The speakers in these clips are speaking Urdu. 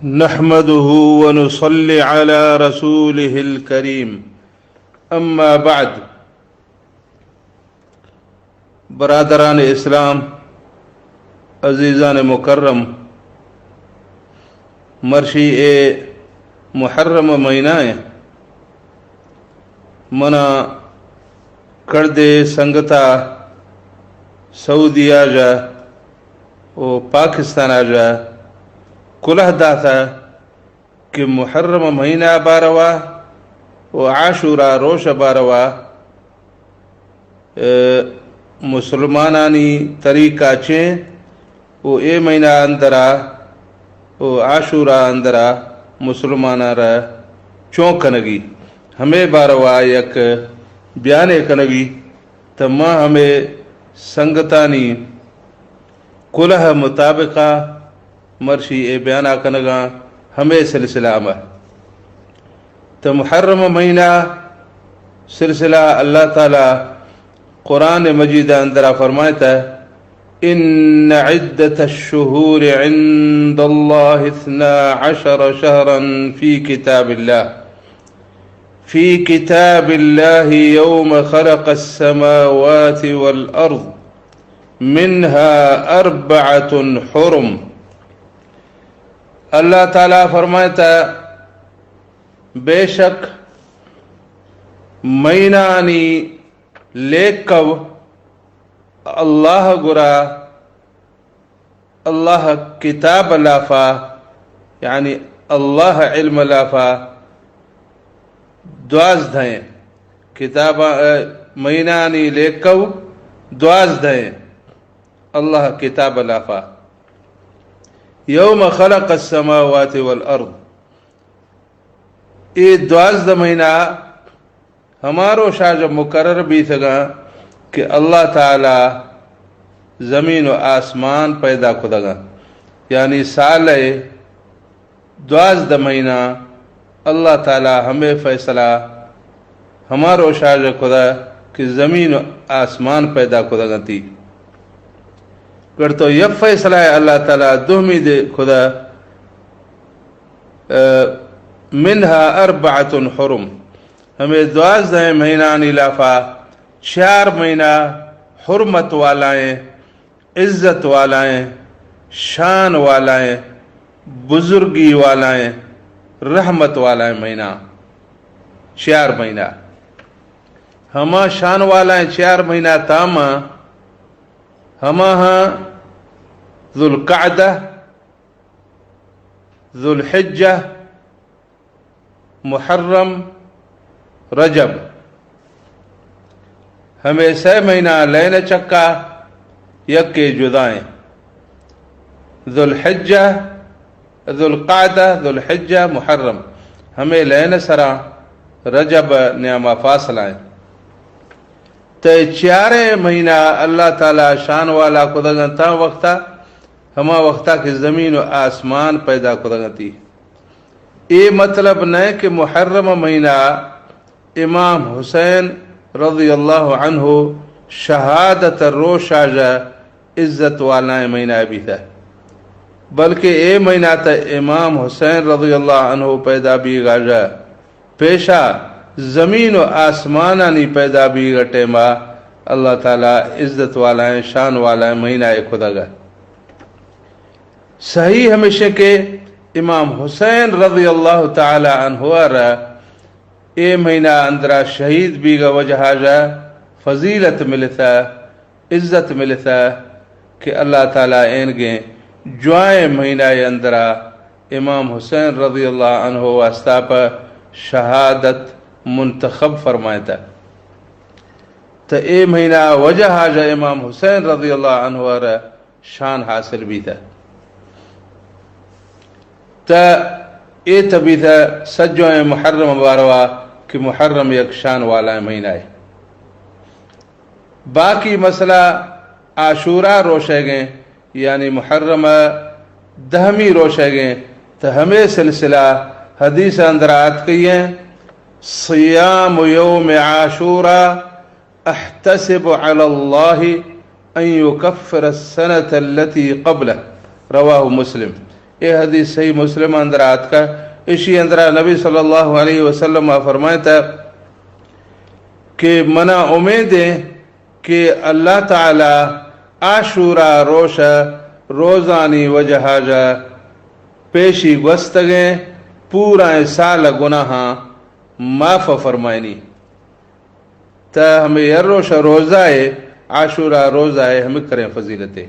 نحمده ونصلي على رسوله الكريم اما بعد. برادران اسلام، عزیزان مکرم، مرشی محرم مہینہ منا کردے سنگتا سعودی آجا و پاکستان آجا کلہ داتا کہ محرم مہینہ باروا و عاشورہ روش باروا مسلمانانی طریقہ چیں و اے مہینہ اندرا و عاشورہ اندرا مسلمانہ را چون کنگی ہمیں باروا یک بیانے کنگی تما ہمیں سنگتانی کلہ مطابقہ مرشی اے بیانہ کنگا ہمیں سلسلہ میں تو محرم مہینہ سلسلہ اللہ تعالی قرآن مجید اندرہ فرمائتا ان عدت الشہور عند اللہ 12 شہرا فی کتاب اللہ یوم خلق السماوات والارض منها 4 حرم. اللہ تعالیٰ فرمائتا بے شک مینانی لیکو اللہ گرا اللہ کتاب لافا یعنی اللہ علم لافا دواز دھائیں کتاب مینانی لیکو دواز دھائیں اللہ کتاب لافا یوم خلق السماوات والارض. یہ 12 مہینہ ہمارو شاہ جب مقرر بھی تھا کہ اللہ تعالی زمین و آسمان پیدا کردگا یعنی سال 12 مہینہ اللہ تعالی ہمیں فیصلہ ہمارو شاہ جب خدا کہ زمین و آسمان پیدا کردگا تھی گر تو یہ فیصلہ ہے اللہ تعالیٰ دومی دے خدا منہا 4 حرم ہمیں 12 مہینہ لافا 4 مہینہ حرمت والائیں عزت والائیں شان والائیں بزرگی والائیں رحمت والائیں مہینہ 4 مہینہ ہما شان والائیں 4 مہینہ تاما ہما ہاں ذو القعدہ ذو الحجہ محرم رجب ہمیں 6 مہینہ لین چکا یک کے جدائیں ذو الحجہ ذو القعدہ ذو الحجہ محرم ہمیں لین سرا رجب نعمہ فاصلائیں. تو 4 مہینہ اللہ تعالیٰ شان والا کدگن تا وقتا ہما وقتا کہ زمین و آسمان پیدا کدگن تھی. یہ مطلب نہیں کہ محرم مہینہ امام حسین رضی اللہ عنہ شہادت روشا جا عزت والا مہینہ بھی تھا بلکہ یہ مہینہ تا امام حسین رضی اللہ عنہ پیدا بھی گاجا پیشہ زمین و آسمانانی پیدا بھی گٹے ما اللہ تعالیٰ عزت والا ہے شان والا ہے مہینہ خدا گا. صحیح ہمیشہ کہ امام حسین رضی اللہ تعالی عنہ را اے مہینہ اندرا شہید بھی گا وجہ جا فضیلت ملتا عزت ملتا کہ اللہ تعالیٰ این گے جوائیں مہینہ اندرا امام حسین رضی اللہ عنہ واسطہ پر شہادت منتخب فرمائتا. تو اے مہینہ وجہ جا امام حسین رضی اللہ عنہ را شان حاصل بھی تھا. تو اے تبھی تھا سجو محرم باروا کہ محرم یک شان والا مہینہ ہے. باقی مسئلہ عاشورہ روشے گئے یعنی محرم 10 روشے گئے تو ہمیں سلسلہ حدیث اندرات کی ہیں صیام یوم عاشورہ احتسب علی اللہ ان یکفر السنة التي قبلہ رواہ مسلم. یہ حدیث صحیح مسلم اندر آت کا اسی اندرا نبی صلی اللہ علیہ وسلم فرمائتا کہ منا امید ہے کہ اللہ تعالی عاشورہ روشا روزانی وجہ جا پیشی گستگیں پورا سال گناہ معاف فرمائنی تا ہمیں یہ روشا روزہ ہے عاشورہ روزہ ہے ہمیں کریں فضیلتیں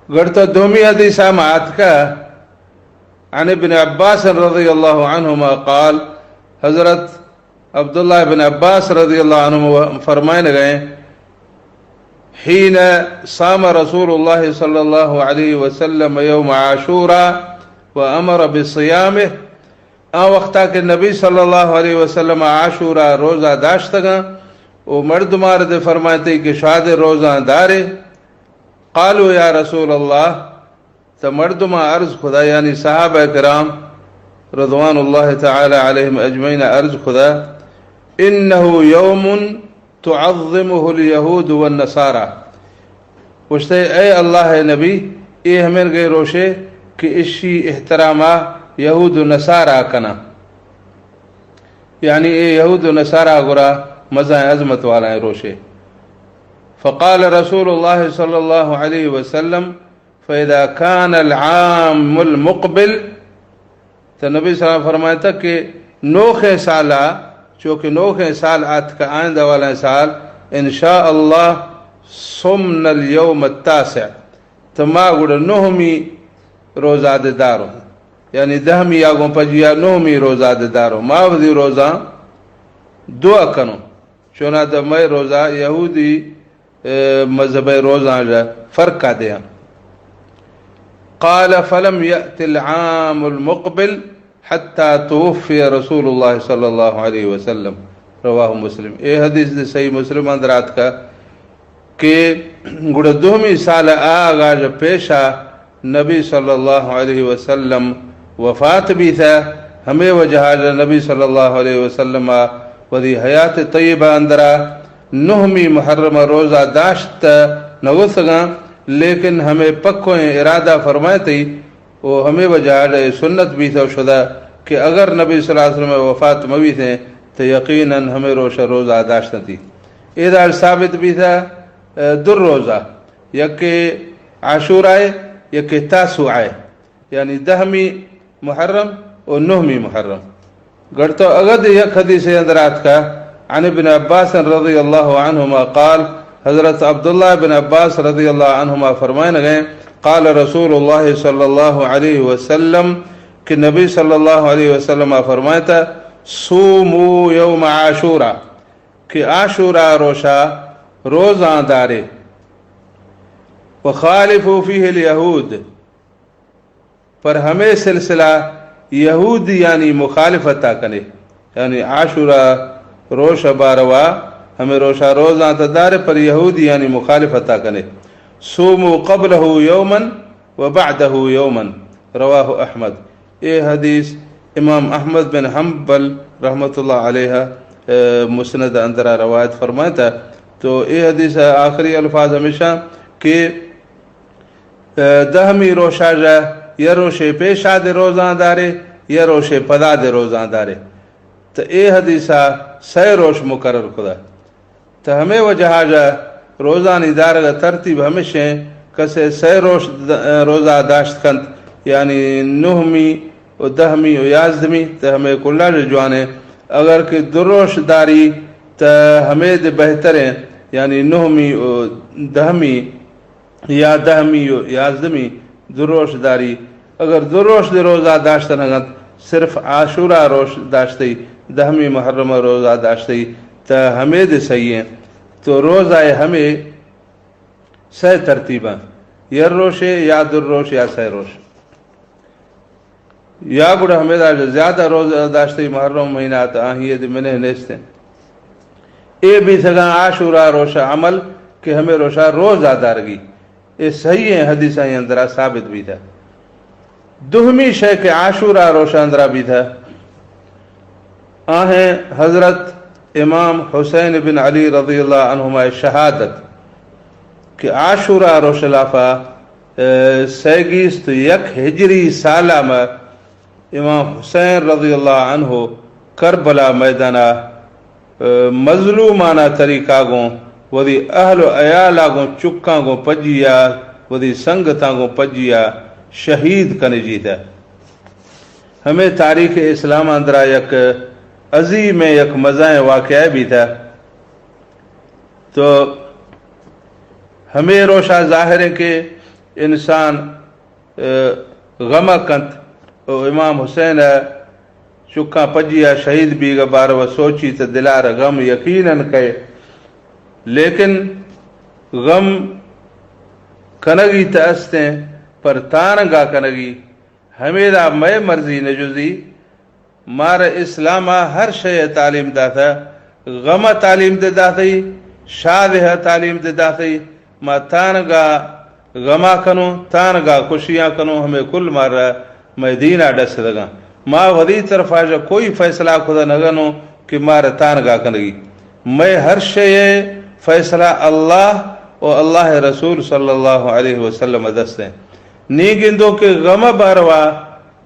گڑتا دومی حدیث آمات کا عن ابن عباس رضی اللہ عنہما قال حضرت عبداللہ بن عباس رضی اللہ عنہ فرمائنے گئے حين صام رسول الله صلى الله عليه وسلم يوم عاشوراء وأمر بصيامه وقتا کہ نبی صلی اللہ علیہ وسلم عاشورہ روزہ داشتگا وہ مرد مارد فرماتے کہ شاد روزہ دارے قالوا یا رسول اللہ تو مردما عرض خدا یعنی صحابہ کرام رضوان اللہ تعالی علیہم اجمعین عرض خدا انہو یوم تعظمه اليہود والنصارى پوچھتے اے اللہ نبی اے ہمیں گئے روشے کہ اسی احترامہ یہود و نصارہ کنا یعنی اے یہود و نصارہ گرا مزہ عظمت والا ہے روشے فقال رسول اللہ صلی اللہ علیہ وسلم فإذا كان العام المقبل تو نبی صلی اللہ علیہ وسلم فرماتا کہ نوخے سالہ چونکہ نوخے سال آت کا آئندہ والا سال انشاءاللہ صمنا اليوم التاسع تو ما گوڑا نوہمی روزہ دارو یعنی دہمی آگوں پجیا نوہمی روزہ دارو ما وزی روزہ دعا کنو چونا دا میں روزہ یہودی مذہب روزہ جا فرق کا دیا قال فلم يأت العام المقبل حتى توفي رسول الله صلی اللہ علیہ وسلم رواہ مسلم اے حدیث صحیح مسلم اندرات کا کہ گڑا دومی سال آگا جو پیشا نبی صلی اللہ علیہ وسلم وفات بھی تھا ہمیں وجہ نبی صلی اللہ علیہ وسلم وذی حیات طیبہ اندرا نہمی محرم روزہ داشت نوسگا لیکن ہمیں پکو ارادہ فرمائے تھی وہ ہمیں وجہ سنت بھی تھا شدہ کہ اگر نبی صلی اللہ علیہ وسلم وفات موی تھے تو یقیناً ہمیں روزہ داشت تھی ادھر ثابت بھی تھا در روزہ یک عاشورہ یک تاسوع یعنی دہمی محرم اور نہمی محرم گڑتا اگد یک حدیث اندرات کا عن ابن عباس رضی اللہ عنہما قال حضرت عبداللہ بن عباس رضی اللہ عنہما فرمائے گئے قال رسول اللہ صلی اللہ علیہ وسلم کہ نبی صلی اللہ علیہ وسلم فرمائتا صوموا یوم عاشورہ کہ عاشورہ روشا روزہ دارے وخالفوا فیہ الیہود پر ہمیں سلسلہ یہود یعنی مخالفتہ کنے یعنی عاشورہ روشہ باروا ہمیں روشہ روزہ دارے پر یہودی یعنی مخالفتہ کنے صوموا قبلہ یوما وبعدہ یوما رواہ احمد یہ حدیث امام احمد بن حنبل رحمۃ اللہ علیہ مسند اندرا روایت فرماتا تو یہ حدیث آخری الفاظ ہمیشہ کہ دہمی روشہ جا یا روشے پیشا دے روزہ دارے یا روشے پدا دے روزہ دارے تو یہ حدیثہ سی روش مقرر خدا تو ہمیں وجہ جا روزانی دار کا ترتیب ہمیشہ کسے سی روش روزہ داشت کند یعنی نہمی و دہمی و یازدمی تو ہمیں کلہ جوانے اگر کہ دروش داری تو ہمیں دے بہتر ہیں یعنی نہمی و دہمی یا دہمی و یازدمی دروش داری اگر دروش دے روزہ داشت نگت صرف عاشورہ روش داشتی دہمی محرم روزہ داشتی تو ہمیں دے صحیح ہیں تو روزہ ہمیں سی ترتیبہ یا روشے یا در روش یا سی روش یا گڑا ہمیں زیادہ روزہ داشتی محرم مہینات آہیے دے منہ نیستے اے بھی سگا عاشورہ روشہ عمل کہ ہمیں روشہ روزہ دارگی یہ صحیح ہے حدیثہ اندرا ثابت بھی تھا دہمی شے کہ عاشورہ روشہ اندرا بھی تھا آہیں حضرت امام حسین بن علی رضی اللہ عنہما شہادت کہ عاشورہ روش لافا سیگیست یک ہجری سالہ میں امام حسین رضی اللہ عنہ کربلا میدانہ مظلومانہ طریقہ گوں ودی اہل و عیالہ گوں چکاں گوں پجیا ودی سنگتاں گوں پجیا شہید کنے جیتا. ہمیں تاریخ اسلام اندرا یک عظیم یک مزاح واقعہ بھی تھا. تو ہمیں روشا ظاہر ہے کہ انسان غم کنت امام حسین چکا پجیا شہید بھی بار و سوچی تو دلار غم یقیناً کہے، لیکن غم کنگی تستیں پر تانگا کنگی ہمیرا میں مرضی نجوزی مار اسلامہ ہر شے تعلیم داتا، غم تعلیم دے داتی، شاد ہے تعلیم دے داتی، ما تانگا غما کنو تانگا خوشیاں کنو ہمیں کل مارا میں دینہ ڈس دگا. ما ودی طرف آجا کوئی فیصلہ خدا نگنو کہ مارا تانگا کنگی. میں ہر شے فیصلہ اللہ اور اللہ رسول صلی اللہ علیہ وسلم دستے نی گندو کہ غم باروا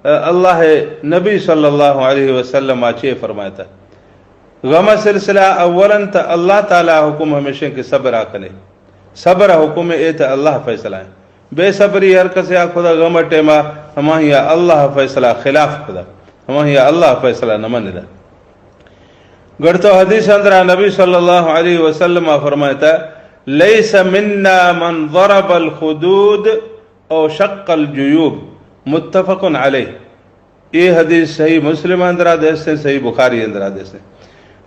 اللہ نبی صلی اللہ علیہ وسلم آچے فرماتا. غم سلسلہ اولاً تا اللہ تعالی حکم ہمیشہ کہ صبر آکنے، صبر حکم اے تا اللہ فیصلہ ہے. بے صبری ہر کسی خدا غم ٹیما ہماہی اللہ فیصلہ خلاف خدا ہماہی اللہ فیصلہ نمن دا. گڑتو حدیث اندرہ نبی صلی اللہ علیہ وسلم فرماتا لیس منا من ضرب الخدود او شق الجیوب متفق علیہ. یہ حدیث صحیح مسلم اندرہ دیستے صحیح بخاری اندرہ دیستے.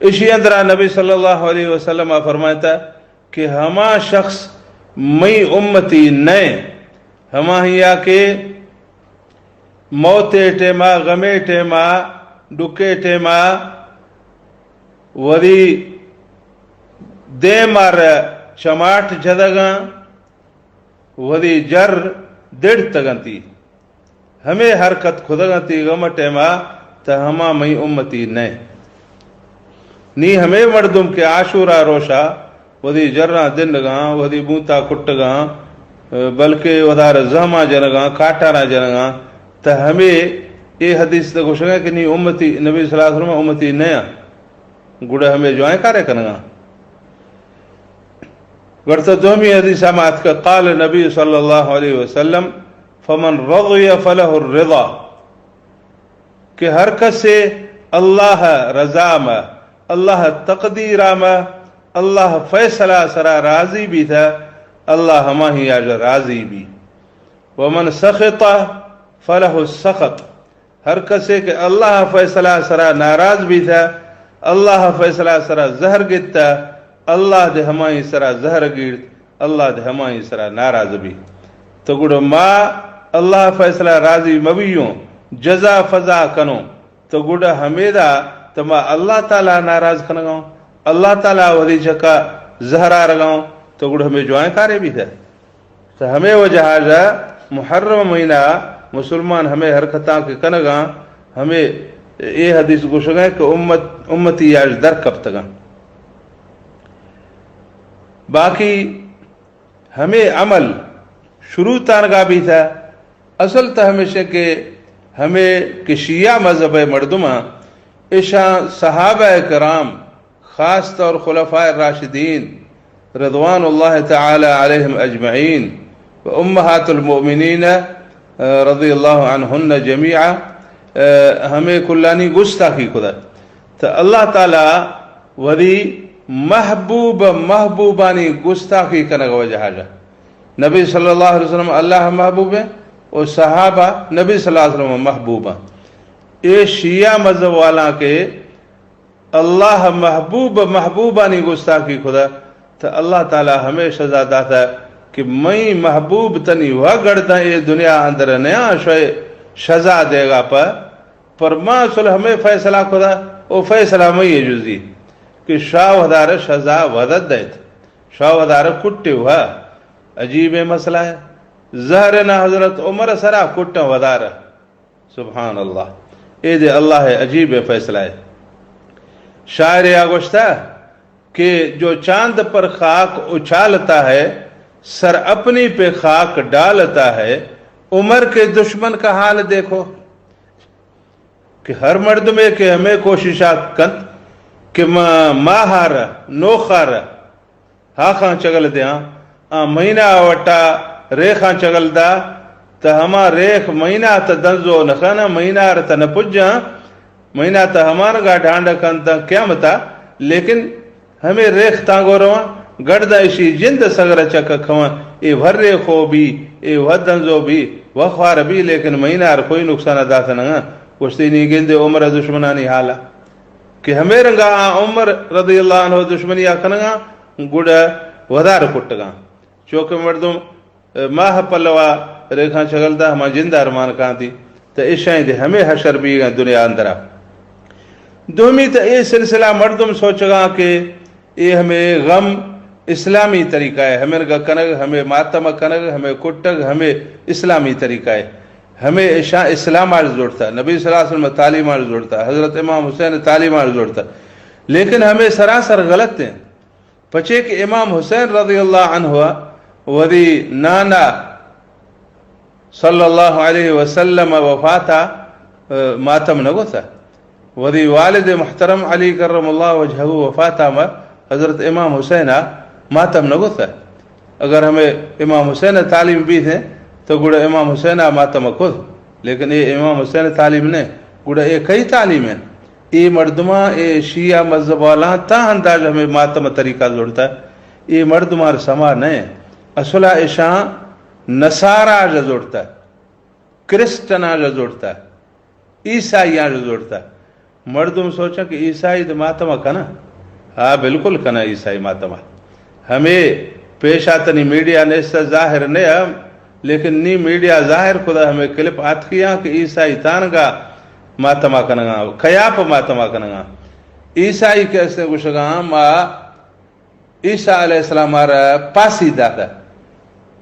اسی اندرہ نبی صلی اللہ علیہ وسلم فرماتا کہ ہما شخص مئی امتی نئے ہما ہیا کے موتے ٹیما غمے ٹیما ڈکے ٹیما وری دے مار چماٹ جدگاں وری جر دڑ تگنتی ہمیں حرکت خدگنتی غم ٹیما تا ہما مئی امتی نئے نی ہمیں مردم کے عاشورہ روشا ودی جرہ دن گاں ودی بوتا کٹ گاں بلکہ ودار زہما جنگاں کاٹارا جنگاں تا ہمیں یہ حدیث تک گوشنگا کہ نی امتی نبی صلی اللہ علیہ وسلم امتی نیا گوڑا ہمیں جو آئیں کارے کرنگا. گڑتا دومی حدیث آمات کا قال نبی صلی اللہ علیہ وسلم فمن رضی فلہ الرضا کہ ہر کس سے اللہ رضا میں اللہ تقدیر میں اللہ فیصلہ سرا راضی بھی تھا اللہ ہماہی آج راضی بھی. ومن سخط فلہ السخط ہر کسے کہ اللہ فیصلہ سرا ناراض بھی تھا اللہ فیصلہ سرا زہر گتا اللہ دے ہماہی سرا زہر گرد اللہ دے ہماہی سرا ناراض بھی. تو گڑو ما اللہ فیصلہ راضی مبیوں جزا فضا کنو تو گڑا ہمیدہ تو ما اللہ تعالیٰ ناراض کنگاؤں اللہ تعالیٰ ولی جکا زہرا رگاؤں تو گڑ ہمیں جوائیں کارے بھی تھے. تو ہمیں وہ جہاجہ محرم مہینہ مسلمان ہمیں حرکتاں کے کنگاں ہمیں یہ حدیث گوشگاں کہ امتی آج در کب تگاں. باقی ہمیں عمل شروع تانگا بھی تھا اصل تا ہمیشہ کہ ہمیں کہ شیعہ مذہب مردمہ اشاں صحابہ کرام خاص طور خلفاء الراشدین رضوان اللہ تعالی علیہم اجمعین و امہات المؤمنین رضی اللہ عنہن جمیعا ہمیں کلانی گستاخی خدا. تو اللہ تعالی وری محبوبانی گستاخی کنگ وجہ جا نبی صلی اللہ علیہ وسلم اللہ محبوب ہے اور صحابہ نبی صلی اللہ علیہ وسلم محبوب ہیں. یہ شیعہ مذہب والا کے اللہ محبوبانی گستاخی خدا تو اللہ تعالی ہمیں سزا داتا کہ میں محبوب تنی وہ گڑتا یہ دنیا اندر نیا شوئے سزا دے گا پر ما صلح ہمیں فیصلہ خدا وہ فیصلہ میں یہ جزی کہ شاہ ودار سزا ودد دیت شاہ ودار کٹے ہوا عجیب مسئلہ ہے. زہرنا حضرت عمر سرا کٹا ودار سبحان اللہ اے دے اللہ ہے عجیب فیصلہ ہے. شاعر آگوشتا کہ جو چاند پر خاک اچھالتا ہے سر اپنی پہ خاک ڈالتا ہے. عمر کے دشمن کا حال دیکھو کہ ہر مرد میں کہ ہمیں کوششات کن کہ ماہار نوخار ہا خان چگل دیا مہینہ وٹا ریخاں چگل دا تا ہما ریخ مہینہ تا دنزو نخانا مہینہ رتا نپجا مہینہ تا ہمارا گا ڈھانڈا کنتا قیامتا. لیکن ہمیں ریخ تانگو رواں گڑدا اشی جند سگر چکا کھواں اے بھر ریخو بھی اے ودنزو بھی وخوار بھی لیکن مہینہ ر کوئی نقصان داتا نگا کشتی نہیں گندے عمر دشمنانی حالا کہ ہمیں رنگا عمر رضی اللہ عنہ دشمنی آکنگا گوڑا ودار کٹگا چوکے مردم ماہ پلوا ریکھاں چگلتا ہما جند ارمان کانتی تا اشائیں دے ہمیں حشر بھی گا دنیا اندرا. دومی تا اے سلسلہ مردم سوچگا کہ اے ہمیں غم اسلامی طریقہ ہے. ہمیں گا کنگ ہمیں ماتم کنگ ہمیں کٹگ ہمیں اسلامی طریقہ ہے. ہمیں اسلام آج جوڑتا نبی صلی اللہ علیہ وسلم تعلیم آج جوڑتا حضرت امام حسین تعلیم آج جوڑتا لیکن ہمیں سراسر غلط ہیں. پچے کہ امام حسین رضی اللہ عنہ ودی نانا صلی اللہ علیہ وسلم وفاتا ماتم نگو تھا ودی والد محترم علی کرم اللہ وجہہ وفاتا حضرت امام حسین ماتم نگو تھا. اگر ہمیں امام حسین تعلیم بھی تھے تو گوڑا امام حسین ماتم خود لیکن یہ امام حسین تعلیم نے گوڑا یہ کئی تعلیم ہیں. یہ مردمہ یہ شیعہ مذہب والا تا انداز ہمیں ماتم طریقہ جوڑتا ہے. یہ مردمہ سما نہیں اصلہ اشاں نصارہ جو جوڑتا ہے کرسٹنا جو جوڑتا ہے عیسائیاں جو جوڑتا ہے. مردم سوچا کہ عیسائی تو ماتمہ کنا ہاں بالکل کنا عیسائی ماتمہ ہمیں پیش آتنی میڈیا نے اس سے ظاہر نہیں لیکن نی میڈیا ظاہر خدا ہمیں کلپ آت کیا کہ عیسائی تانگا ماتمہ کنگا خیاپ ماتمہ کنگا عیسائی کیسے گوشگا ما عیسیٰ علیہ السلام آرہ پاسی داتا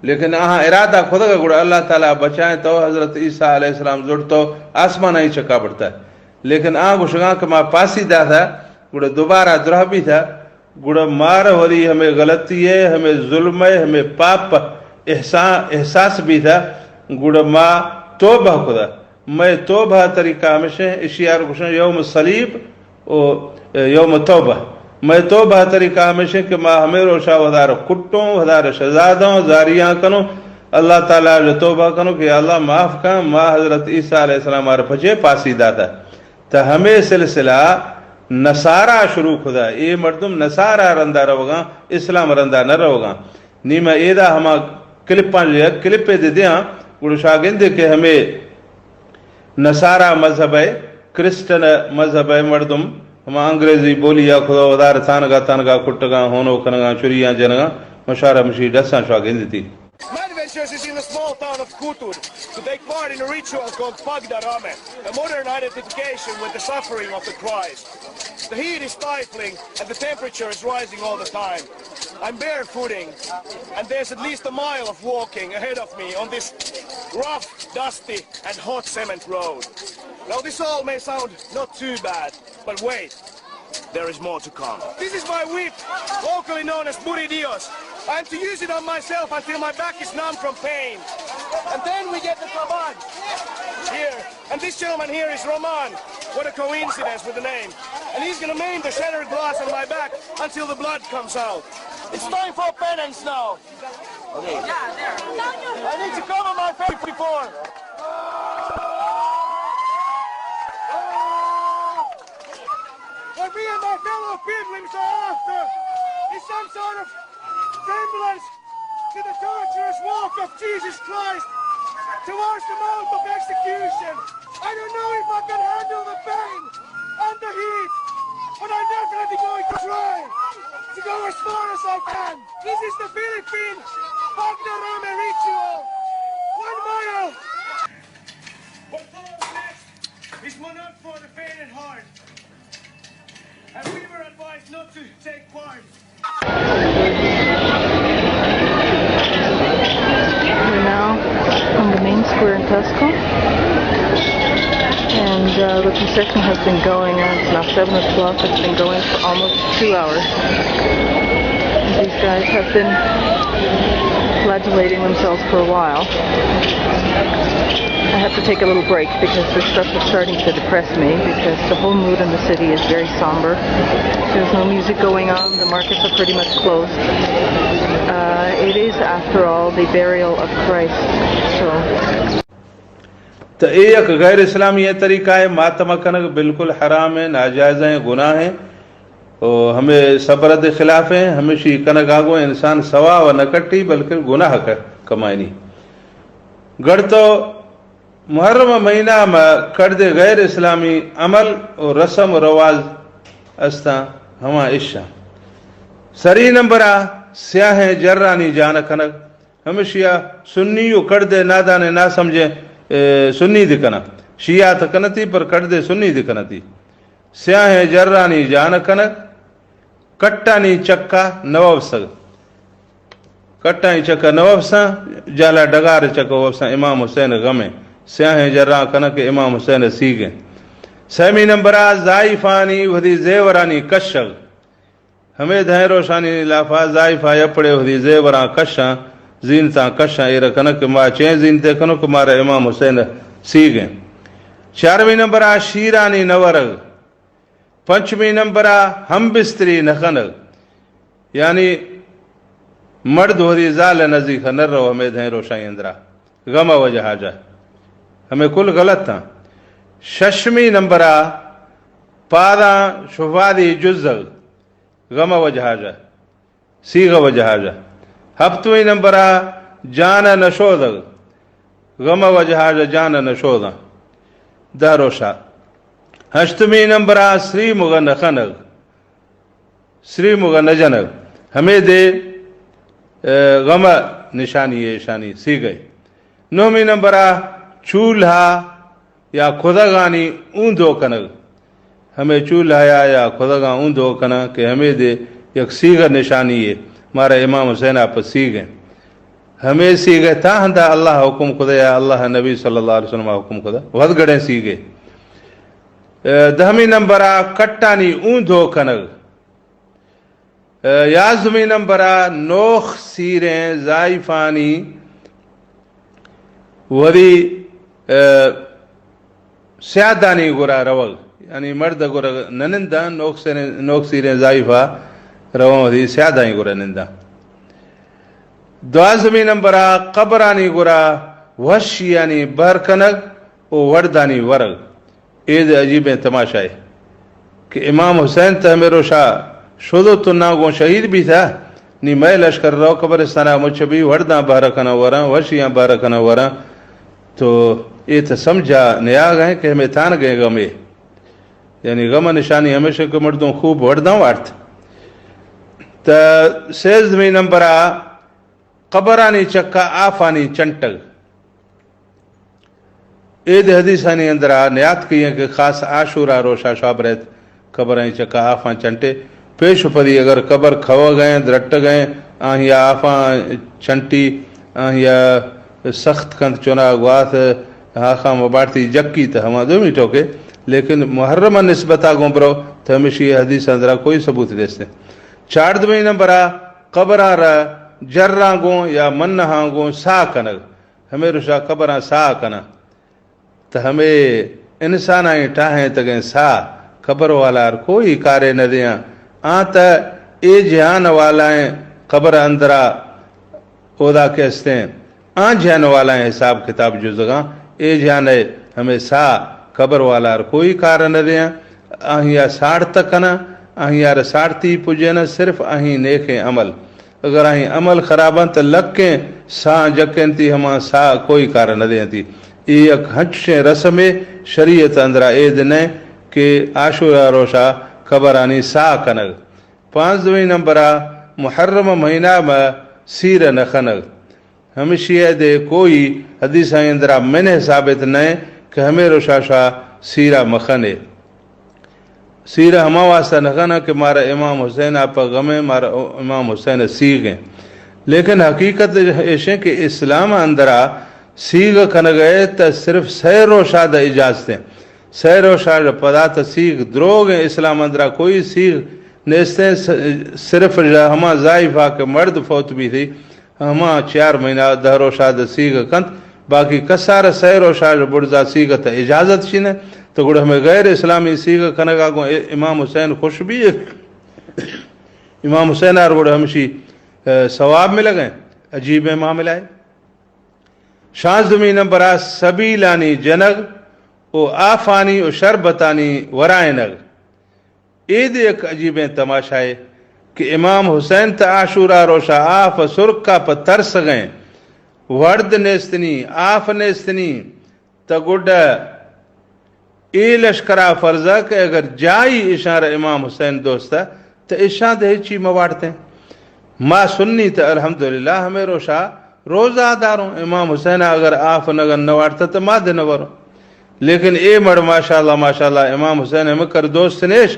لیکن آہاں ارادہ خدا کا گوڑا اللہ تعالیٰ بچائیں تو حضرت عیسیٰ علیہ السلام زور تو آسمان ہی چکا پڑتا ہے. لیکن آہاں گوشگا کہ ما پاسی داتا گوڑا دوبارہ درہ بھی تھا گوڑا مار ہو رہی ہمیں غلطی ہے ہمیں ظلم ہے ہمیں پاپ احساس بھی تھا گوڑا ما توبہ خدا میں توبہ طریقہ ہمیشہ اشیار گوشن یوم صلیب یوم توبہ میں توبہ طریقہ ہمیشہ کہ ما ہمیں روشا ودار کٹوں ودار شہزادوں زاریاں کنوں اللہ تعالیٰ جو توبہ کنوں کہ اللہ معاف کن ما حضرت عیسیٰ علیہ السلام آر پچے پاسی داتا تا ہمیں سلسلہ نصارہ شروع خدا یہ مردم نصارہ رندہ روگا اسلام رندہ نہ روگا نیمہ ایدہ ہما کلپ دے دیاں گوڑو شاگندے کہ ہمیں نصارہ مذہب ہے کرسٹن مذہب ہے مردم ہم انگریزی بولیا خدا ودار تانگا کٹگا ہونو کنگا چوریاں جنگا مشارہ مشی ڈساں شاگند تھی. Manventures is in the small town of Kutur to take part in a ritual called Pagdarame, a modern identification with the suffering of the Christ. The heat is stifling and the temperature is rising all the time. I'm barefooting and there's at least a mile of walking ahead of me on this rough, dusty and hot cement road. Now this all may sound not too bad, but wait, there is more to come. This is my whip, locally known as Buri Dios. I am to use it on myself until my back is numb from pain. And then we get the kaban. Here. And this gentleman here is Roman. What a coincidence with the name. And he's going to maim the shattered glass on my back until the blood comes out. It's time for penance now. Okay. I need to cover my face before. What me and my fellow pilgrims are after is some sort of semblance to the torturous walk of Jesus Christ towards the mount of execution. I don't know if I can handle the pain and the heat, but I'm definitely going to try to go as far as I can. This is the Philippine Pagdarame ritual. 1 mile. What follows next is not for the faint at heart. And we were advised not to take part. We're now on the main square in Tusco, and the procession has been going, it's now 7 o'clock, it's been going for almost 2 hours. These guys have been flagellating themselves for a while. I have to take a little break because this stuff is starting to depress me because the whole mood in the city is very somber. There's no music going on. The markets are pretty much closed. It is, after all, the burial of Christ. So. تو ایک غیر اسلامی طریقہ ہے ماتم کنک بالکل حرام ہے، ناجائز ہیں، گناہ ہیں، اور ہمیں صبرت خلاف ہیں. ہمیشہ کنک آگو انسان سوا و نہ کٹی بلکہ گناہ کمائنی گڑ. تو محرم مہینہ میں کرد غیر اسلامی عمل اور رسم و رواج استا ہما عشا. سری نمبر سیاہ جرانی جان کنک ہمیشہ سنی کرد نادانے نہ سمجھے سنی دکھنا شیعہ کنتی پر کرد سنی دکھنتی. سیاہ جرانی جان کنک کٹانی چکا نوابسگ کٹانی چکا نوابسا جالا ڈگار چکا وابسا امام حسین غمیں سیاہ جران کنک امام حسین سیگیں. سیمی نمبرہ زائفانی ودی زیورانی کشگ ہمیں دہیں روشانی لافا زائفہ یپڑے ودی زیوران کشاں زینتاں کشاں ایر کنک ما چین زینتے کنک مارا امام حسین سیگیں. چارویں نمبرہ شیرانی نورگ. پنچمی نمبرہ ہم بستری نخنگ یعنی مرد ودی زال نزیخ نر رو ہمیں دہیں روشانی اندرہ غم وجہ حاجہ ہمیں کل غلط تھا. ششمی نمبرہ پادا شفادی جزگ غم وجہ حاجہ سیغ وجہ حاجہ. ہفتویں نمبرہ جان نشودگ غم وجہ حاجہ جان نشودہ دہروشا. ہشتمی نمبرہ سری مغ نخنگ سری مغ نجنگ ہمیں دے غم نشانی شانی سی گئی. نومی نمبرہ چولہا یا خدگانی اوندو کنگ ہمیں چولہا یا خدگاں اوندو کنا کہ ہمیں دے یک سیغ نشانی ہے مارا امام حسین آپ سیغیں ہمیں سیغے تا ہندہ اللہ حکم خدا یا اللہ نبی صلی اللہ علیہ وسلم حکم خدا ود گڑیں سیغے. دہمی نمبرہ کٹانی اوندو کنگ. یازمی نمبرہ نوخ سیریں زائفانی ودی سیادانی گرا روگ یعنی مرد گرا ننندہ نوک سیریں زائفہ روگ ودی سیادانی گرا نندہ. دوازمی نمبرہ قبرانی گرا وش یعنی بہر کنگ و وردانی ورگ. عید عجیب تماشا ہے کہ امام حسین تہمیرو شاہ شدو تو ناگوں شہید بھی تھا نی میں لشکر رو قبرستانہ مجھ بھی ورداں بہرکنا وراں وشیاں بہرکنا وراں. تو یہ تو سمجھا نیا گئے کہ ہمیں تھان گئے غمے یعنی غم نشانی ہمیشہ کو مردوں خوب ورداں وارت. تا سیزدویں نمبرہ قبرانی چکا آفانی چنٹگ. عید حدیثانی اندرہ نیات کی ہیں کہ خاص عاشورہ روشا شاب رہت قبرانی چکا آفان چنٹے پیش پدی اگر قبر کھوا گئے درٹ گئے آہیا آفان چنٹی آہیا سخت کند چنا گوات آخا مبارتی جکی تا ہما دو میٹھو کے لیکن محرم نسبتا گوں برو تو ہمیشہ یہ حدیث اندرہ کوئی ثبوت دیستے. چاردویں نمبرہ قبران را جران گوں یا منہاں گوں سا کنگ ہمیں رشا قبران سا کنا تو ہمیں انسان آئیں ٹاہیں تگیں سا قبر والا کوئی کارے نہ دیاں آتا اے جہان والا ہیں قبر اندرہ اودا کہستے ہیں آن جہان والا ہیں حساب کتاب جزگاں اے جہان ہے ہمیں سا قبر والا کوئی کار نہ دیاں آہیا ساڑ تکنا آہیا رسارتی پجینا صرف آہیں نیکیں عمل اگر آہیں عمل خراباں تو لکیں سا جکیں تی ہما سا کوئی کار نہ دیاں تی. یہ ایک ہنچیں رسم شریعت اندرہ عید نے کہ عاشورہ روشا قبرانی سا کنگ. پانچویں نمبرہ محرم مہینہ میں سیر نخنگ ہمیشہ دے کوئی حدیث اندرہ میں نے ثابت نہیں کہ ہمیں روشا شاہ سیرہ مخنے سیرہ ہما واسطہ نخنا کہ مارا امام حسین آپ غمیں مارا امام حسین سیغیں. لیکن حقیقت ایشیں کہ اسلام اندرہ سیغ کنگئے تا صرف سیر و شاد اجازتیں سیر و شاد پدا تا سیغ دروگ اسلام اندرہ کوئی سیغ نیستیں صرف ہما ضائفہ کہ مرد فوت بھی تھی ہما 4 مہینہ 10 روشاد سیگ کنت باقی کسار سیر روشاد بڑزا سیگت اجازت شینے تو گوڑ ہمیں غیر اسلامی سیگ کنگا کو امام حسین خوش بھی امام حسین آر گوڑ ہمشی ثواب میں لگیں عجیب معاملہ ہے. 16 نمبر سبیلانی جنگ او آفانی و شربتانی ورائنگ. عید ایک عجیب تماشا ہے کہ امام حسین تا عاشورہ روشا آف سرکا پا ترس گئیں ورد نیستنی آف نیستنی تا گوڑا ای لشکرہ فرضہ کہ اگر جائی اشارہ امام حسین دوستا تا اشاں دے چی موارتے ہیں. ما سنی تا الحمدللہ ہمیں روشا روزہ داروں امام حسین اگر آف نگر نوارتا تا ما دے نوروں. لیکن اے مڑ ماشاءاللہ امام حسین ہمیں کر دوست نیش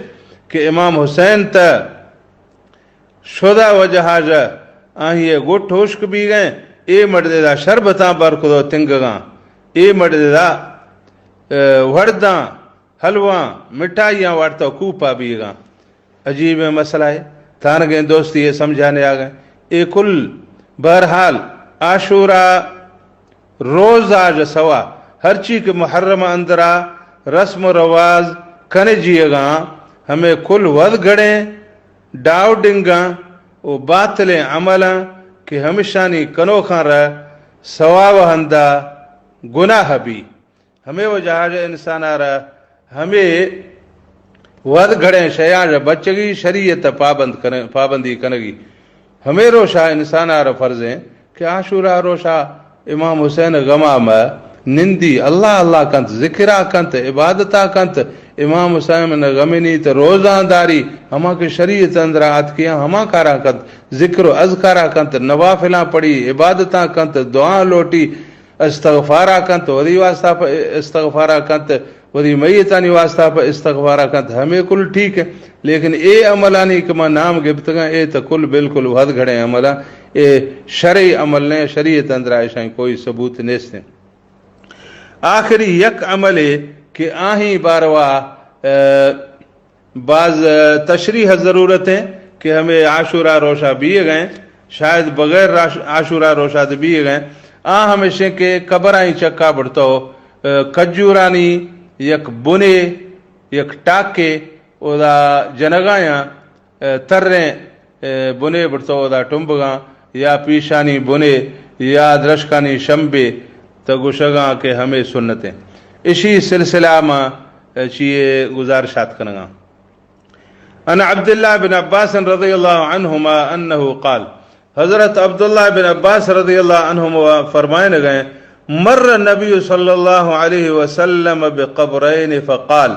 کہ امام حسین تا شدہ وجہ جا آہی گوٹ ہوشک بھی گئیں اے مڑ دے دا شربتاں برکدو تنگگاں اے مڑ دے دا ورداں حلواں مٹھائیاں وارتا کوپا بھی گاں. عجیب مسئلہ ہے تھانگیں دوستی یہ سمجھانے آگئے. اے کل بہرحال عاشورہ روز آج سوا ہر چیز کے محرم اندرا رسم و رواز کنے جیے گاں ہمیں کل ود گھڑیں ڈاؤ ڈنگاں و باطل عملاں کہ ہمیشانی کنو خان رہ ثواب ہندہ گناہ بھی ہمیں وہ جہاز انسان آ رہا ہمیں ود گھڑیں شیاج بچگی شریعت پابندی کنگی. ہمیں روشا انسان آ رہا فرض ہیں کہ عاشورہ روشا امام حسین غمام نندی اللہ اللہ کنت ذکرہ کنت عبادتہ کنت امام حسین غمینی تو روزہ داری ہما کے شریعت اندر آت کیا ہما کارا کنت ذکر و اذکارہ کنت نوافلہ پڑھی عبادتہ کنت دعا لوٹی استغفارہ کنت ودی واسطہ پر استغفارہ کنت ودی میتانی واسطہ پر استغفارہ کنت ہمیں کل ٹھیک ہے. لیکن اے عملانی کما نام گبتگاں اے تو کل بالکل ود گھڑے عملہ اے شرعی عمل نے شریعت اندر آئیشائیں کوئی ثبوت نیستیں. آخری یک عمل ہے کہ آہیں باروا بعض تشریح ضرورت ہے کہ ہمیں عاشورہ روشہ بیے گئے شاید بغیر عاشورہ روشہ دے بیے گئے ہمیشہ کے قبرائیں چکا بڑھتا ہو کجورانی یک بنے یک ٹاکے او دا جنگایاں تریں بنے بڑھتا ہو دا ٹمبگاں یا پیشانی بنے یا درشکانی شمبے تگوشگاں کہ ہمیں سنتیں اسی سلسلہ میں چیئے گزارشات کرنگا. ان عبداللہ بن عباس رضی اللہ عنہما انہو قال حضرت عبداللہ بن عباس رضی اللہ عنہما فرمائے گئے مر نبی صلی اللہ علیہ وسلم بقبرین فقال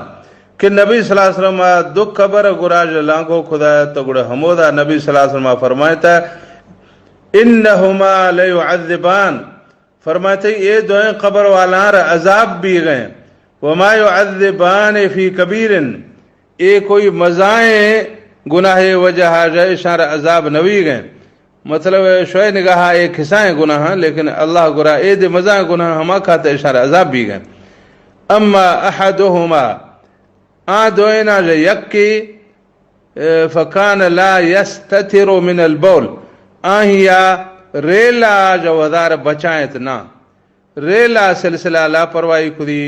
کہ نبی صلی اللہ علیہ وسلم دو قبر گراج لانگو خدا تو گڑا حمودہ نبی صلی اللہ علیہ وسلم فرمائے تھا انہما لیعذبان فرماتے یہ دوئیں قبر والان را عذاب بھی گئے وما يعذبان فی کبیر اے کوئی مزائیں گناہ وجہ جائے شان را عذاب نوی گئے. مطلب شوئے نگاہ ایک حصائیں گناہ لیکن اللہ گرا اے دے مزائیں گناہ ہما کھاتے شان را عذاب بھی گئے. اما احدہما دوئنا جا یکی فکان لا یستتر من البول آہیا ریلا جو ودار بچائیں نا ریلا سلسلہ لاپرواہی کدی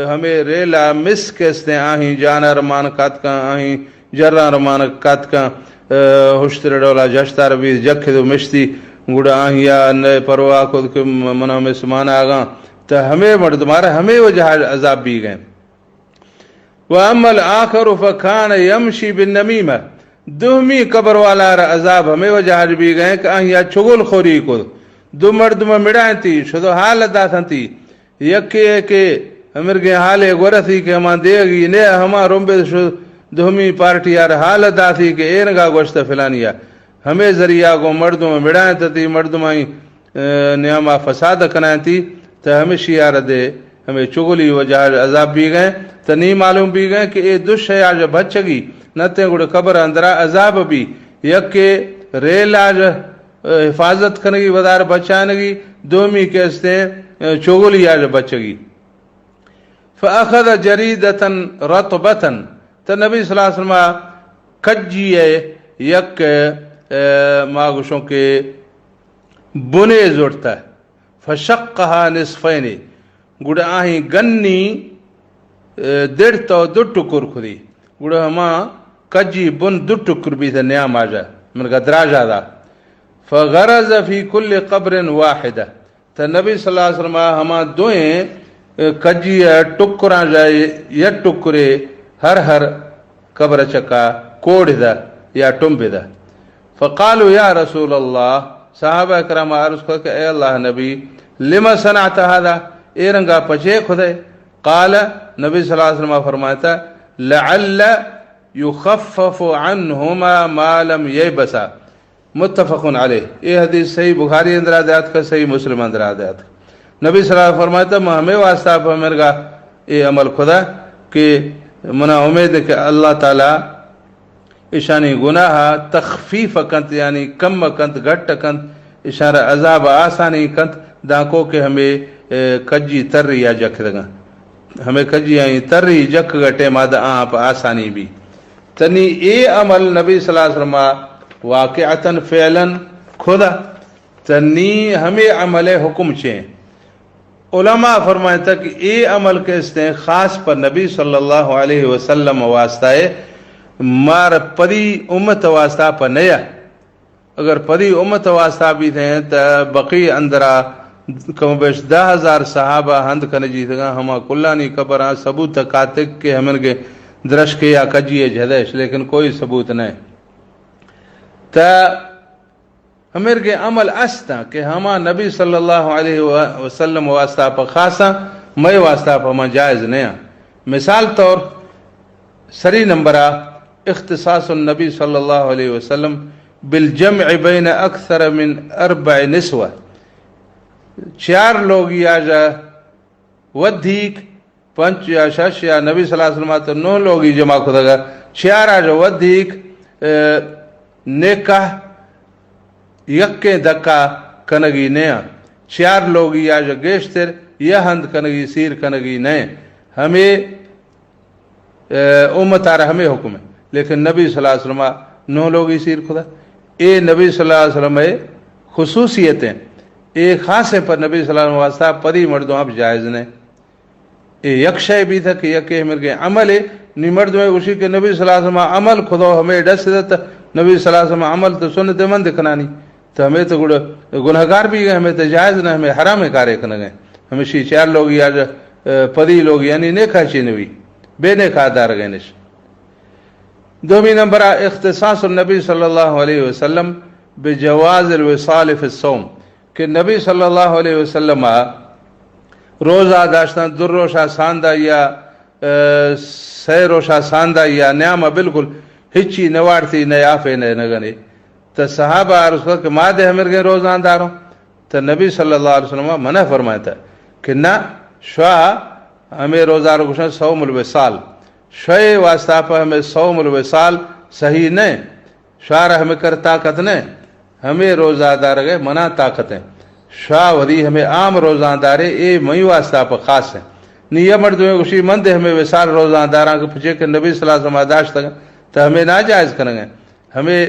ہمیں ریلا مس کستے آہیں جانا رمان کات کا آہیں جرہ رمان کات کا ہوشتر ڈولا جشتہ ربی جکھ دو مشتی گوڑا آہیا نئے پرواہ کد کے منہ میں سمان آگاں تا ہمیں مردمارا ہمیں وجہ عذاب بھی گئے. وَأَمَّا الْآخَرُ فَكَانَ يَمْشِي بِالنَّمِيمَةِ دومی قبر والا را عذاب ہمیں وجہ بھی گئے کہ آہیا چگل خوری کو دو مردم مڑائیں تھی شدو حالت داتن تھی یکی ہے کہ ہمر کے حالے گورا تھی کہ ہمان دے گی نے ہما رنبے دومی پارٹی یار حالت دا تھی کہ اینگا گوشت فلانیا ہمیں ذریعہ کو مردم مڑائیں تھی مردم آئیں نیاما فساد کنائیں تھی تو ہمیں شیار دے ہمیں چگلی وجہ عذاب بھی گئے تو نہیں معلوم بھی گئے کہ یہ دو شیعہ جو بچگی نتے گوڑے قبر اندرہ عذاب بھی یک کہ ریل آج حفاظت کنگی ودار بچانگی دومی کہستے ہیں چگلی آج بچگی. فأخذ جریدتا رطبتا تو نبی صلی اللہ علیہ وسلم کجی ہے یک ماغشوں کے بنے زوڑتا فشقها نصفین گڑا آہیں گنی دڑ تو دو ٹکر خودی گڑا ہما کجی بن دو ٹکر بھی تھا نیام آجا مرگا دراجہ دا فغرز فی کل قبر واحدہ تا نبی صلی اللہ علیہ وسلم ہما دوئیں کجی ٹکران جائے یا ٹکرے ہر قبر چکا کوڑ دا یا ٹمب دا فقالوا یا رسول اللہ صحابہ کرام عرض کو کہ اے اللہ نبی لما صنعت هذا اے رنگا پچے خدے قال نبی صلی اللہ علیہ وسلم فرماتا لعل يخفف عنهما ما لم يبسا متفق علیہ. یہ حدیث صحیح بخاری اندر آدیات کا صحیح مسلم اندر آدیات کا. نبی صلی اللہ علیہ وسلم فرماتا میں ہمیں واسطہ پر میرے گا یہ عمل خدا کہ منا امید ہے کہ اللہ تعالیٰ اشانی گناہ تخفیف کنت یعنی کم کنت گھٹ کنت اشارہ عذاب آسانی کنت دانکو کہ ہمیں کجی تر یا جک دگا ہمیں کجی یعنی تر جک گٹے مادہ آپ آسانی بھی تنی اے عمل نبی صلی اللہ علیہ وسلم واقعتاً فعلاً خدا تنی ہمیں عمل حکم چیں. علماء فرمائے تھا کہ اے عمل کے اس نے خاص پر نبی صلی اللہ علیہ وسلم واسطہ ہے مار پدی امت واسطہ پر نیا اگر پدی امت واسطہ بھی تھے تو بقی اندرا کم بیش 10,000 صحابہ ہند کن جیت گا ہما کلانی کبران ثبوت کاتک کے ہمن کے درش کے یا کجی جھدش لیکن کوئی ثبوت نہیں تا ہمر کے عمل استا کہ ہما نبی صلی اللہ علیہ وسلم واسطہ پر خاصا میں واسطہ پر ما جائز نیا. مثال طور سری نمبرہ اختصاص النبی صلی اللہ علیہ وسلم بالجمع بین اکثر من 4 نسوہ 4 لوگ یا جا ودھیک 5 یا 6 یا نبی صلی اللہ علیہ وسلم تو 9 لوگ ہی جمع کھو دگا 4 آجا ودھیک نکاح یکے دکا کنگی نیا 4 لوگ یا جا گیشتر یا ہند کنگی سیر کنگی نئے ہمیں امت آرہ ہمیں حکم ہے لیکن نبی صلی اللہ علیہ وسلم 9 لوگ ہی سیر خدا اے نبی صلی اللہ علیہ وسلم خصوصیتیں اے خاصے پر نبی صلی اللہ علیہ وسلم واسطہ پری مردوں آپ جائز نے اے یک شے بھی تھا کہ یکے مر گئے عمل ہے نی مردوں اسی کے نبی صلی اللہ علیہ وسلم عمل خدا ہمیں ڈس دیتا نبی صلی اللہ علیہ وسلم عمل تو سنت مند کنانی تو ہمیں تو گناہگار بھی گئے ہمیں تو جائز نہ ہمیں حرام کارے کن گئے ہمیشہ 4 لوگ یا پری لوگ یعنی نیکھا چینوی بے نیکھا دار گئے نش. دومی نمبر اختصاص النبی صلی اللہ علیہ وسلم بجواز الوصال فی الصوم کہ نبی صلی اللہ علیہ وسلم روزہ داشتہ در روشہ ساندہ یا سہ روشہ ساندہ یا نیامہ بالکل ہچی نوارتی نیافے نگنے تو صحابہ عرض کر کہ مادے ہمیں گئے روزان داروں تو نبی صلی اللہ علیہ وسلم منع فرمایا تھا کہ نہ شواہ ہمیں روزہ رکھنا صوم الوصال شوئے واسطہ پر ہمیں صوم الوصال صحیح نہیں شوار ہمیں کر طاقت نہیں ہمیں روزہ دار گئے منع طاقت ہیں شواہ ودی ہمیں عام روزہ دارے اے مئی واسطہ پر خاص ہیں نیہ مردوں خوشی مند ہمیں وصال روزہ داراں کے پچھے کہ نبی صلی اللہ علیہ وسلم داشت گئے تو ہمیں ناجائز کریں گے ہمیں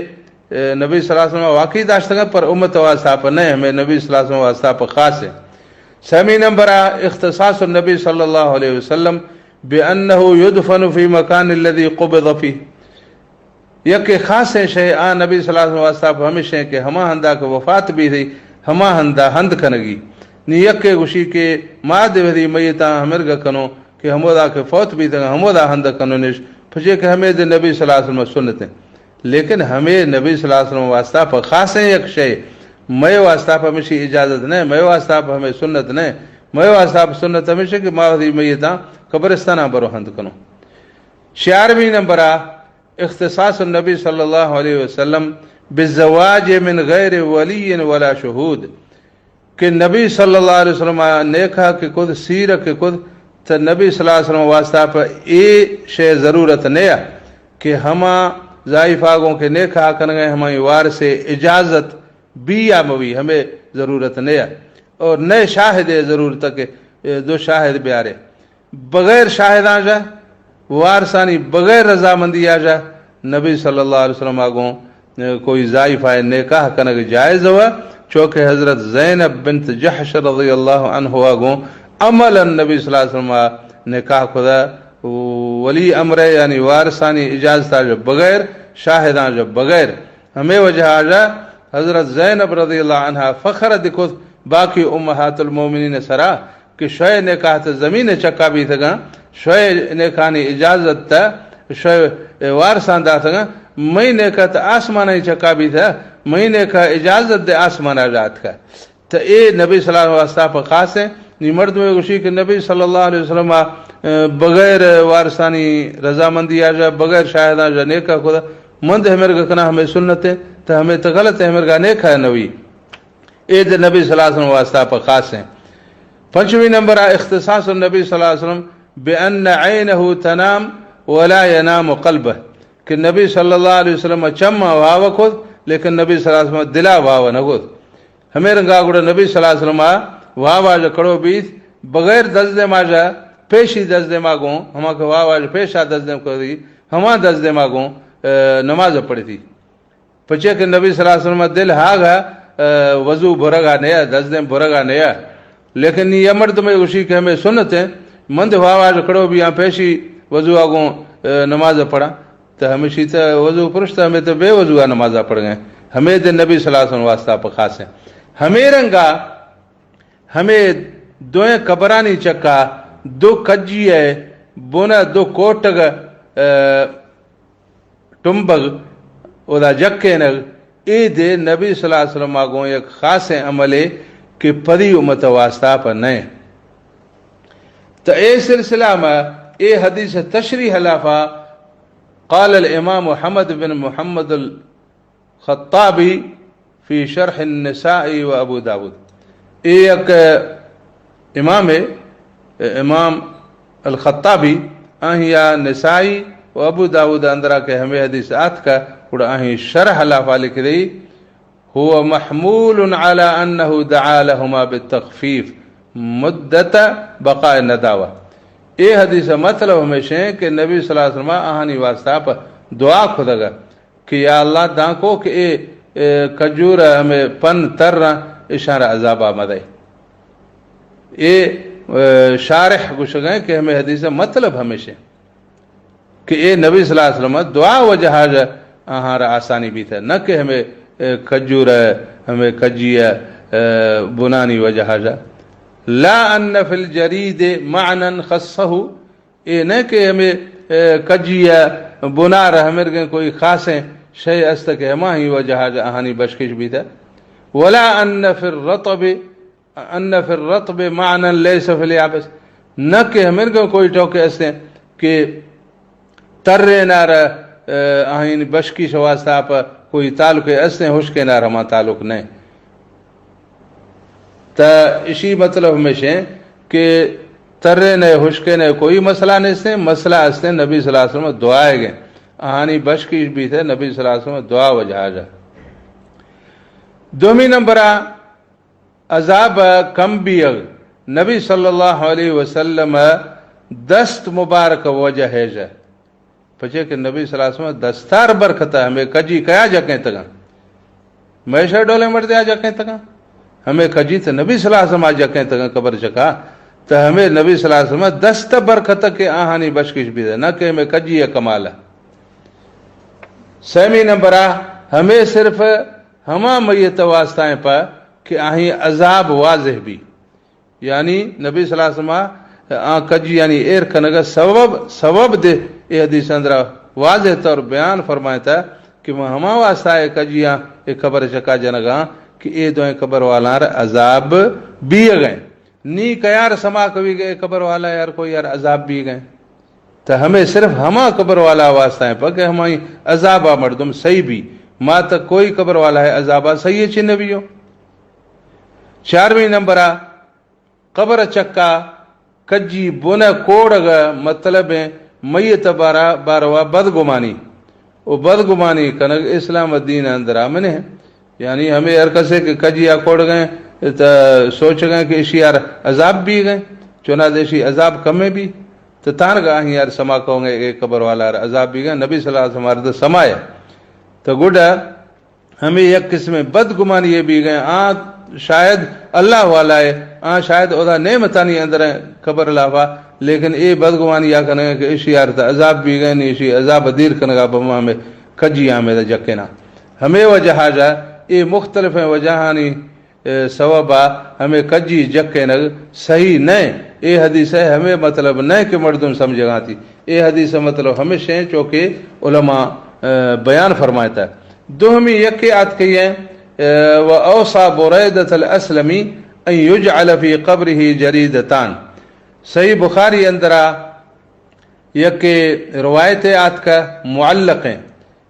نبی صلی اللہ علیہ وسلم واقعی داشت گئے پر امت واسطہ پر نہیں ہمیں نبی صلی اللہ علیہ وسلم واسطہ پر خاص ہے. سمی نمبر اختصاص النبی صلی اللہ علیہ وسلم بأنه يدفن في مكان الذي قبض فيه یک خاص شے آ نبی صلی اللہ علیہ وسلم واسطہ پر ہمیشہ کہ ہما ہندا کو وفات بھی تھی ہما ہندا ہند کنگی نی یک گوشی کے ما دیوی میتا ہمرگا کنو کہ ہمودا کے فوت بھی تھا ہمودا ہند کنو نش پھجے کہ ہمیں دے نبی صلی اللہ علیہ وسلم سنتیں لیکن ہمیں نبی صلی اللہ علیہ وسلم واسطہ پر خاص ہیں یک شے میں واسطہ پر ہمیشہ اجازت نہیں میں واسطہ پر ہمیں سنت نہیں میں واسطہ پر سنت ہمیشہ کہ ما دی میتا قبرستانہ برو ہند کنو. 4ویں نمبر اختصاص النبی صلی اللہ علیہ وسلم بالزواج من غیر ولی ولا شہود کہ نبی صلی اللہ علیہ وسلم نیکھا کہ خود سیر کے خود تو نبی صلی اللہ علیہ وسلم واسطہ پر اے شے ضرورت نیا کہ ہما ضائف آگوں کے نیکھا کنگے ہمیں وار سے اجازت بھی یا موی ہمیں ضرورت نیا اور نئے شاہد ضرورت کہ 2 شاہد بیارے بغیر شاہد آ جا وارثانی بغیر رضامندی آ جا نبی صلی اللہ علیہ وسلم آگوں کوئی ضائف آئے نکاح کنگ جائز ہوا چونکہ حضرت زینب بنت جحش رضی اللہ عنہ آگوں عملا نبی صلی اللہ علیہ وسلم نکاح خدا ولی امر یعنی وارثانی اجازت جو بغیر شاہدان جو بغیر ہمیں وجہ آجا حضرت زینب رضی اللہ عنہ فخر دکھو باقی امہات المومنین سرا کہ شوئے نکاح تا زمین چکا بھی تھا شوئے نکاحانی اجازت تا شوئے وارثان دا تھا میں نکاح تا آسمانی چکا بھی تھا میں نکاح اجازت دے آسمان آجات کا تو اے نبی صلی اللہ علیہ وسلم پر خاص ہے نی مرد میں گوشی کہ نبی صلی اللہ علیہ وسلم بغیر وارثانی رضامندی آجا بغیر شاہدان آجا نیکا خدا مند ہے میرے کنا ہمیں سنت ہے تو ہمیں تو غلط ہے میرے کا نیکا ہے نبی اے دے نبی صلی اللہ علیہ وسلم واسطہ پر خاص ہیں. پنچویں نمبر اختصاص النبی صلی اللہ علیہ وسلم بأن عینہ تنام ولا ینام قلبہ کہ نبی صلی اللہ علیہ وسلم چما واو خود لیکن نبی صلی اللہ علیہ وسلم دلا واو نہ خود ہمیں رنگا گڑا نبی صلی اللہ علیہ وسلم واو آجا کڑو بیت بغیر دزدے ماجا پیشی دزدے ماگوں ہما کہ واو آجا پیشا دزدے کو دی ہما دزدے ماگوں نماز پڑھی تھی پچے کہ نبی صلی اللہ علیہ وسلم دل ہاگا وضو بھرگا نیا دزدے بھرگا نیا لیکن یہ مرد میں اسی کہ ہمیں سنت ہے مند واو آجا کڑو بھی یہاں پیشی وضو آگوں نماز پڑھا تو ہمیں شیطہ وضو پرشتا ہمیں تو بے وضو نمازہ پڑھ گئے ہمیں دے نبی صلی اللہ علیہ وسلم واسطہ پر خاص ہیں. ہمیں رنگا ہمیں دوئیں قبرانی چکا دو کجی ہے بونا دو کوٹگ ٹمبگ اودا جکے نگ اے دے نبی صلی اللہ علیہ وسلم آگوں ایک خاص عملے کہ پری امت واسطہ پر نئے تو اے سلسلہ میں اے حدیث تشریح لافا قال الامام محمد بن محمد الخطابی فی شرح النساء و ابو داود ایک امام ہے امام الخطابی آہیا نسائی و ابو داود اندرا کے ہمیں حدیث آت کا اور آہی شرح لافا لکھ رہی هو محمول على انه دعا لهما بالتخفیف مدت بقاء نداوہ اے حدیث مطلب ہمیشہ ہے کہ نبی صلی اللہ علیہ وسلم آہانی واسطہ پر دعا خدا گا کہ یا اللہ دانکو کہ اے کجور ہمیں پن تر اشارہ عذاب آمد ہے. اے شارح گوش گئے کہ ہمیں حدیث مطلب ہمیشہ کہ اے نبی صلی اللہ علیہ وسلم دعا وجہ آہارا آسانی بھی تھا نہ کہ ہمیں کجور ہمیں کجیہ بنانی وجہ لا ان فی الجرید معنی خصہ اے نہ کہ ہمیں کجیہ بنا رہا ہمیں کوئی خاص شے است کہ ہما ہی وجہ آہانی بشکش بھی تھا ولا ان فی الرطب معنی لیس فی الیابس نہ کہ ہمیں کوئی ٹوکے استے کہ ترے نار آہین بشکش واسطہ پر کوئی تعلق استے حشکے نار ہما تعلق نہیں تا اسی مطلب ہمیشہ کہ ترے نے حشکے نے کوئی مسئلہ نہیں سے مسئلہ استے نبی صلی اللہ علیہ وسلم دعائے گئے آہانی بشکش بھی تھے نبی صلی اللہ علیہ وسلم دعا وجہ جا. دومی نمبر عذاب کم بیغ نبی صلی اللہ علیہ وسلم دست مبارک وجہ ہے جا پچھے کہ نبی صلی اللہ علیہ وسلم دستار برکتا ہمیں کجی کیا جکیں تگا میشہ ڈولے مردے آ جکیں تگا ہمیں کجی تو نبی صلی اللہ علیہ وسلم آ جکیں تگا قبر چکا تو ہمیں نبی صلی اللہ علیہ وسلم دست برکت کے آہانی بشکش بھی دے نہ کہ ہمیں کجی ہے کمالا. سیمی نمبر ہمیں صرف ہما میت واسطائیں پا کہ آہیں عذاب واضح بھی یعنی نبی صلی اللہ علیہ وسلم کجی یعنی ایر کنگا سبب دے اے حدیث اندرہ واضح طور بیان فرمائے تھا کہ ہما واسطائیں کجیاں ایک قبر چکا جنگا کہ اے دوئیں قبر والا عذاب بھی گئے نی کہ یار سما کبھی گئے قبر والا یار کوئی یار عذاب بھی گئے تو ہمیں صرف ہما قبر والا واسطہ ہے کہ ہمیں عذابہ مردم صحیح بھی ما تک کوئی قبر والا ہے عذابہ صحیح ہے چھ نبیوں. چارویں نمبر قبر چکا کجی بنا کوڑگا مطلب ہے میت باروا بدگمانی وہ بدگمانی کنگ اسلام الدین اندر آمن ہے یعنی ہمیں ہر کسے کہ کجیا کوڑ گئے تو سوچ گئے کہ اسی یار عذاب بھی گئے چنا دیشی عذاب کمیں بھی تو تان گاہ یار سما کہوں گے ایک قبر والا عذاب بھی گئے نبی صلی اللہ علیہ وسلم سمایا تو گڈا ہمیں یک قسم بدگمانی یہ بھی گئے شاید اللہ والا ہے شاید ادا نعمتانی اندر خبر علاوہ لیکن اے بدگمانی یا کرنے کہ اشی یار عذاب بھی گئے نہیں اشی عذاب دیر کنگا بما میں کجی آمیں دا جکنا ہمیں وجہ جا اے مختلف ہیں وجہانی سوابا ہمیں کجی جکے نگ صحیح نہیں اے حدیث ہے ہمیں مطلب نہیں کہ مردم سمجھ گا تھی اے حدیث مطلب ہمیشہ چونکہ علماء بیان فرماتا ہے دوہمی یکی آت کہی ہے وَأَوْصَى بُرَيْدَةَ الْأَسْلَمِ أَن يُجْعَلَ فِي قَبْرِهِ جَرِيدَتان صحیح بخاری اندرا یک روایت آت کا معلق ہیں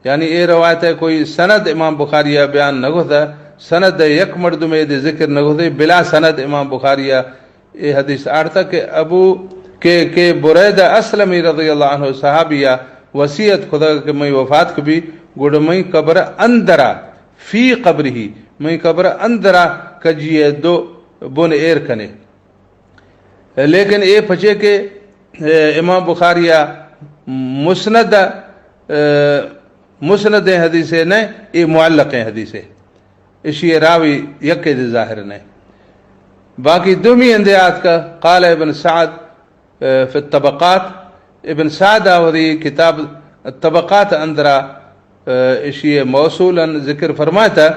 یعنی اے روایت ہے کوئی سند امام بخاری بیان نہ ہوتا سند یک مرد میں دے ذکر نہ ہوتے بلا سند امام بخاری اے حدیث آرتا کہ ابو کہ بریدہ اسلمی رضی اللہ عنہ صحابیہ وصیت خدا کہ میں وفات کو بھی گوڑ میں قبر اندرا فی قبر ہی میں قبر اندرا کجیے دو بن ایر کنے لیکن اے پچے کہ امام بخاریہ مسند حدیث نہیں اے معلق حدیث اسی راوی یکے دے ظاہر نہیں باقی دومی اندیات کا قال ابن سعد فی الطبقات ابن سعد آوری کتاب الطبقات اندرا اسی موصولا ذکر فرماتا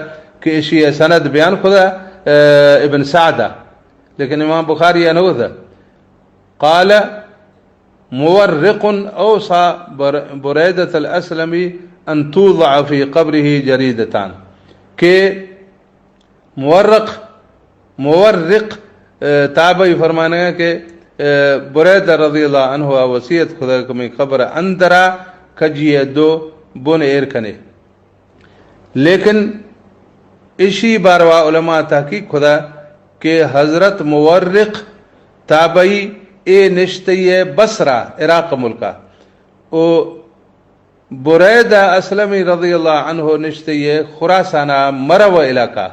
کہ اسی سند بیان خدا ابن سعد لیکن امام بخاری انہو تھا قال مورق اوصى بريدة الاسلمی ان توضع في قبره جریدتان کہ مورق تابعی فرمانے گا کہ بریدہ رضی اللہ عنہ وصیت خدا کو میں قبر اندرا کجیے دو بن ایر کنے لیکن اسی باروا علماء تحقیق خدا کہ حضرت مورق تابعی اے نشتی بصرہ عراق ملکہ او بریدہ اسلمی رضی اللہ عنہ نشتی خراسانہ مرو علاقہ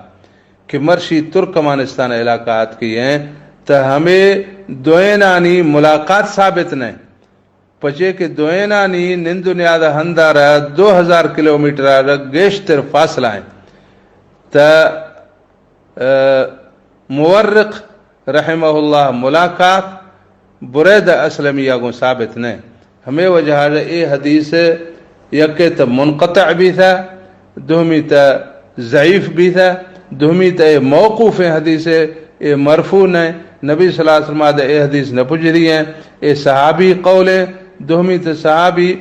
کہ مرشی ترکمانستان علاقات کی ہیں تو ہمیں دوینانی ملاقات ثابت نہیں پچے کہ دوینانی نند نیادہ ہندارہ 2000 کلومیٹر گیشتر فاصلہ ہیں تو مورق رحمہ اللہ ملاقات بریدہ اسلمی کو ثابت نہیں ہمیں وجہ اے حدیث یکے تا منقطع بھی تھا دومی تا ضعیف بھی تھا دومی تا موقوف حدیث اے مرفوع ہے نبی صلی اللہ علیہ وسلم اے حدیث نہ پجری ہیں اے صحابی قول ہے دومی تا صحابی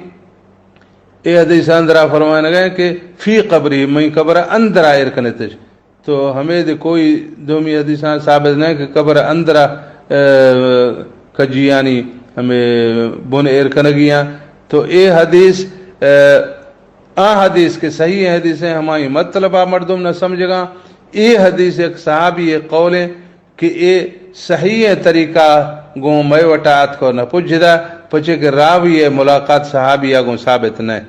اے حدیث اندرا فرمانے گئے کہ فی قبری میں قبر اندرا ارکنے تج تو ہمیں دے کوئی دومی حدیثاں ثابت نہیں کہ قبر اندرا کجیانی ہمیں بن ارکنگیاں تو اے حدیث حدیث کے صحیح حدیثیں ہماری مطلبہ مردم نہ سمجھ گا اے حدیث ایک صحابی قول ہے کہ اے صحیح طریقہ گو میں وٹات کو نہ پجھدا پچھے کہ راوی ملاقات صحابیہ کو ثابت نہیں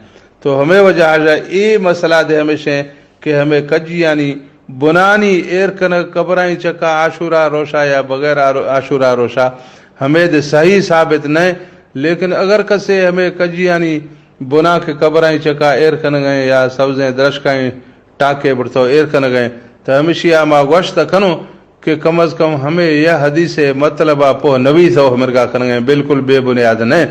تو ہمیں وجہ اے مسئلہ دے ہمیشہ کہ ہمیں کجیانی بنانی ایرکن قبرائیں چکا عاشورہ روشا یا بغیر عاشورہ روشا ہمیں دے صحیح ثابت نہیں لیکن اگر کسے ہمیں کجیانی بنا کے قبرائیں چکا ایرکن گئے یا سبزیں درشکائیں ٹاکے بڑھتو ایرکن گئے تو ہمیشہ آما گوشت کنو کہ کم از کم ہمیں یہ حدیث مطلب پو نبی تو مرگا کن گئے بالکل بے بنیاد نہیں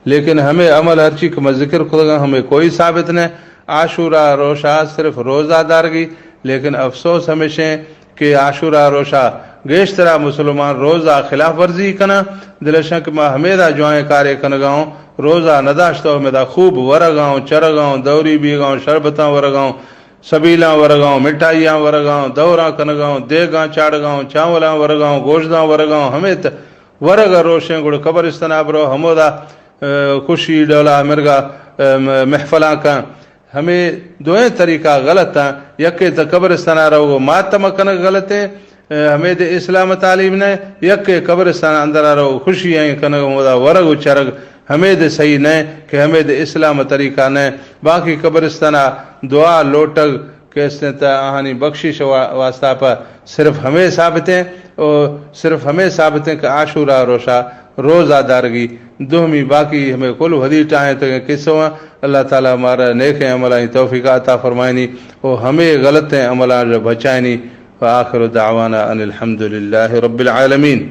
لیکن ہمیں عمل ہر چیز کا ذکر خود گا ہمیں کوئی ثابت نہیں عاشورہ روشا صرف روزہ دارگی لیکن افسوس ہمیشہ کہ عاشورہ روشا گیشترا مسلمان روزہ خلاف ورزی کنا دلشن کہ ما ہمیدہ جوائیں کارے کنگاؤں روزہ نداشتو ہمیدہ خوب ورگاؤں چرگاؤں دوری بیگاؤں شربتاں ورگاؤں سبیلاں ورگاؤں مٹھائیاں ورگاؤں دوراں کنگاؤں دیگاں چاڑگاؤں چاولاں ورگاؤں گوشتاں ورگاؤں ہمیت ورگ روشیں گڑ قبرستان برو ہمودا خوشی ڈولا مرگا محفلاں کا ہمیں دوئیں طریقہ غلط ہیں یکے تو قبرستان رہو ماتم کنگ غلط ہے ہمیں دے اسلام تعلیم نے یکے قبرستان اندر رہو خوشی ہیں کنگ ہمودا ورگ چرگ ہمیں دے صحیح نہیں کہ ہمیں دے اسلام طریقہ نہیں باقی قبرستان دعا لوٹگ کیسے تا آہانی بخشش واسطہ پر صرف ہمیں ثابت ہیں اور صرف ہمیں ثابت ہیں کہ عاشورہ روشا روزادارگی دومی باقی ہمیں کل حدیث آئیں تو قصوں اللہ تعالیٰ ہمارا نیک عملائیں توفیق عطا فرمائنی اور ہمیں غلط عملہ بچائنی وآخر دعوانا ان الحمد للہ رب العالمین.